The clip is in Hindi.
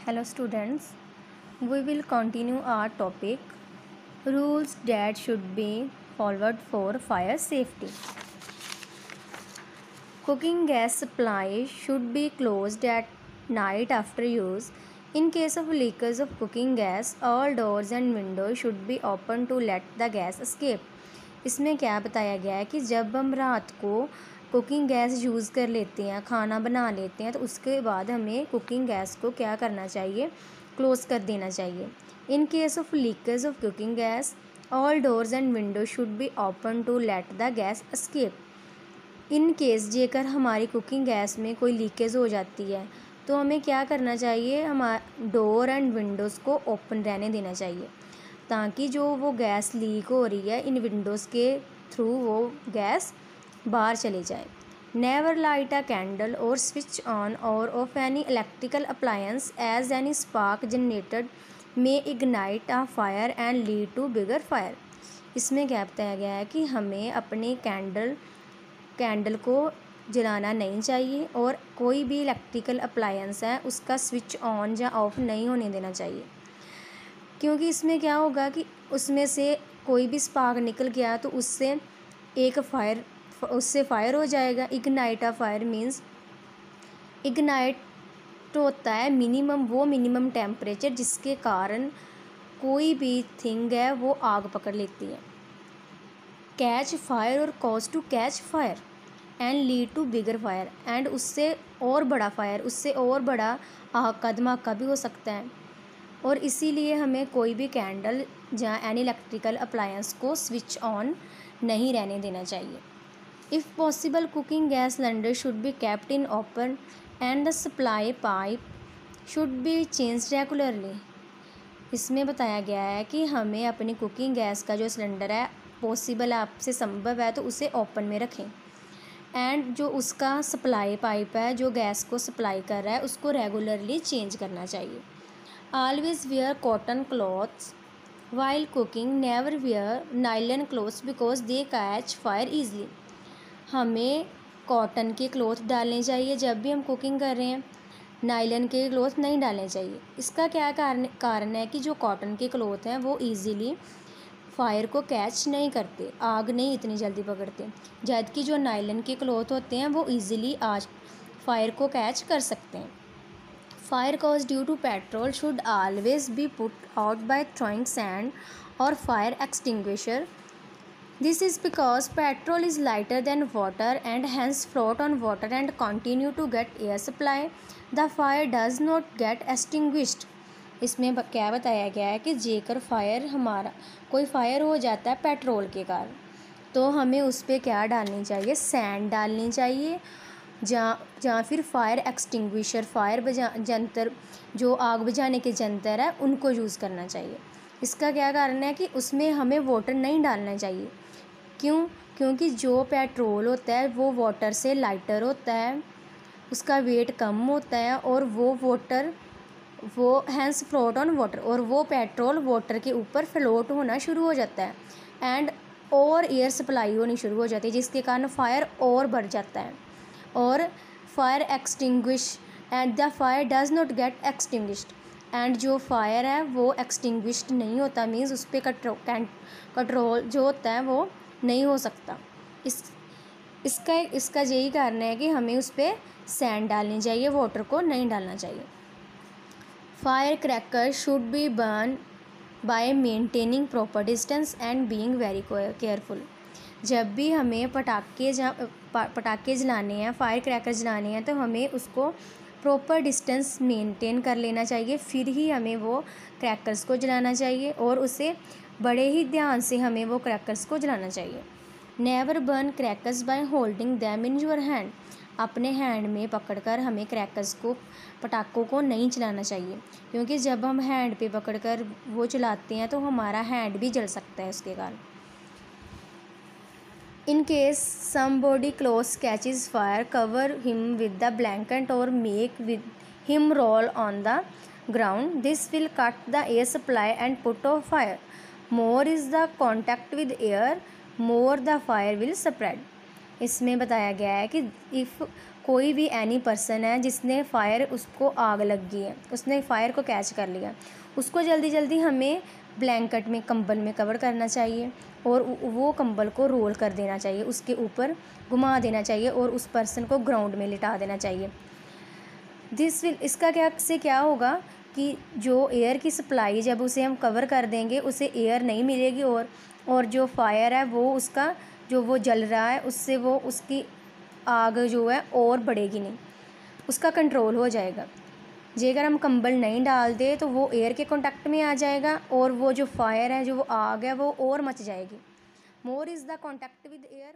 Hello students, we will continue our topic rules that should be followed for fire safety. Cooking gas supply should be closed at night after use. In case of leakage of cooking gas, all doors and windows should be open to let the gas escape. इसमें क्या बताया गया है कि जब हम रात को कुकिंग गैस यूज़ कर लेते हैं, खाना बना लेते हैं, तो उसके बाद हमें कुकिंग गैस को क्या करना चाहिए, क्लोज़ कर देना चाहिए. In case of leakage of cooking gas, all doors and window should be open to let the gas escape. In case जेकर हमारी कुकिंग गैस में कोई लीकेज हो जाती है तो हमें क्या करना चाहिए, हमारा डोर एंड विंडोज़ को ओपन रहने देना चाहिए ताकि जो वो गैस लीक हो रही है इन विंडोज़ के थ्रू वो गैस बाहर चले जाए. नेवर लाइट अ कैंडल और स्विच ऑन और off any electrical appliance as any spark generated may ignite a fire and lead to bigger fire. इसमें क्या बताया गया है कि हमें अपने कैंडल को जलाना नहीं चाहिए और कोई भी इलेक्ट्रिकल अप्लायंस है उसका स्विच ऑन या ऑफ नहीं होने देना चाहिए, क्योंकि इसमें क्या होगा कि उसमें से कोई भी स्पार्क निकल गया तो उससे फायर हो जाएगा. Ignite a fire means ignite होता है मिनिमम टेम्परेचर जिसके कारण कोई भी थिंग है वो आग पकड़ लेती है. कैच फायर और cause to catch fire and lead to bigger fire, and उससे और बड़ा फायर, उससे और बड़ा आग का धमाका भी हो सकता है. और इसीलिए हमें कोई भी कैंडल या एनी इलेक्ट्रिकल अप्लायंस को स्विच ऑन नहीं रहने देना चाहिए. If possible cooking gas cylinder should be kept in open and the supply pipe should be change regularly. इसमें बताया गया है कि हमें अपनी कुकिंग गैस का जो सिलेंडर है पॉसिबल आपसे संभव है तो उसे ओपन में रखें, एंड जो उसका सप्लाई पाइप है जो गैस को सप्लाई कर रहा है उसको रेगुलरली चेंज करना चाहिए. Always wear cotton clothes while cooking, never wear nylon clothes because they catch fire easily. हमें कॉटन के क्लॉथ डालने चाहिए जब भी हम कुकिंग कर रहे हैं, नायलन के क्लॉथ नहीं डालने चाहिए. इसका क्या कारण है कि जो कॉटन के क्लॉथ हैं वो इजीली फायर को कैच नहीं करते, आग नहीं इतनी जल्दी पकड़ते, जबकि जो नायलन के क्लॉथ होते हैं वो इजीली आज फायर को कैच कर सकते हैं. Fire cause due to petrol should always be put out by throwing sand और fire extinguisher. This is because petrol is lighter than water and hence float on water and continue to get air supply. The fire does not get extinguished. इसमें क्या बताया गया है कि जेकर कोई फायर हो जाता है पेट्रोल के कारण तो हमें उस पर क्या डालनी चाहिए, सैंड डालनी चाहिए जहाँ फिर फायर एक्सटिंग्विशर, जंतर जो आग बुझाने के जंतर है उनको यूज़ करना चाहिए. इसका क्या कारण है कि उसमें हमें वाटर नहीं डालना चाहिए. क्योंकि जो पेट्रोल होता है वो वाटर से लाइटर होता है, उसका वेट कम होता है और वो हैंस फ्लोट ऑन वाटर, और वो पेट्रोल वाटर के ऊपर फ्लोट होना शुरू हो जाता है एंड और एयर सप्लाई होनी शुरू हो जाती है जिसके कारण फायर और बढ़ जाता है और fire extinguish and the fire does not gate extinguished, and जो फायर है वो एक्सटिंग्विश्ड नहीं होता, मीन्स उस पर कंट्रोल जो होता है वो नहीं हो सकता. इसका यही कारण है कि हमें उस पर सैंड डालनी चाहिए, वाटर को नहीं डालना चाहिए. Fire cracker should be burn bye maintaining proper distance and being very careful. जब भी हमें पटाखे जलाने हैं, फायर क्रैकर जलाने हैं तो हमें उसको प्रॉपर डिस्टेंस मेंटेन कर लेना चाहिए, फिर ही हमें वो क्रैकर्स को जलाना चाहिए और उसे बड़े ही ध्यान से हमें वो क्रैकर्स को जलाना चाहिए. Never burn crackers by holding them in your hand. अपने हैंड में पकड़कर हमें पटाखों को नहीं चलाना चाहिए, क्योंकि जब हम हैंड पे पकड़कर वो चलाते हैं तो हमारा हैंड भी जल सकता है उसके कारण. In case somebody close catches fire, cover him with the blanket or make him roll on the ground. This will cut the air supply and put out fire. More is the contact with air, more the fire will spread. इसमें बताया गया है कि इफ़ कोई भी एनी पर्सन है जिसने फायर, उसको आग लग गई है, उसने फायर को कैच कर लिया, उसको जल्दी जल्दी हमें ब्लैंकेट में, कंबल में कवर करना चाहिए और वो कंबल को रोल कर देना चाहिए, उसके ऊपर घुमा देना चाहिए और उस पर्सन को ग्राउंड में लिटा देना चाहिए। इसका क्या होगा कि जो एयर की सप्लाई, जब उसे हम कवर कर देंगे उसे एयर नहीं मिलेगी और जो फायर है वो उसका, जो वो जल रहा है उससे वो उसकी आग जो है और बढ़ेगी नहीं, उसका कंट्रोल हो जाएगा। जे अगर हम कंबल नहीं डालते तो वो एयर के कांटेक्ट में आ जाएगा और वो जो फायर है, जो वो आग है, वो और मच जाएगी। मोर is the contact with air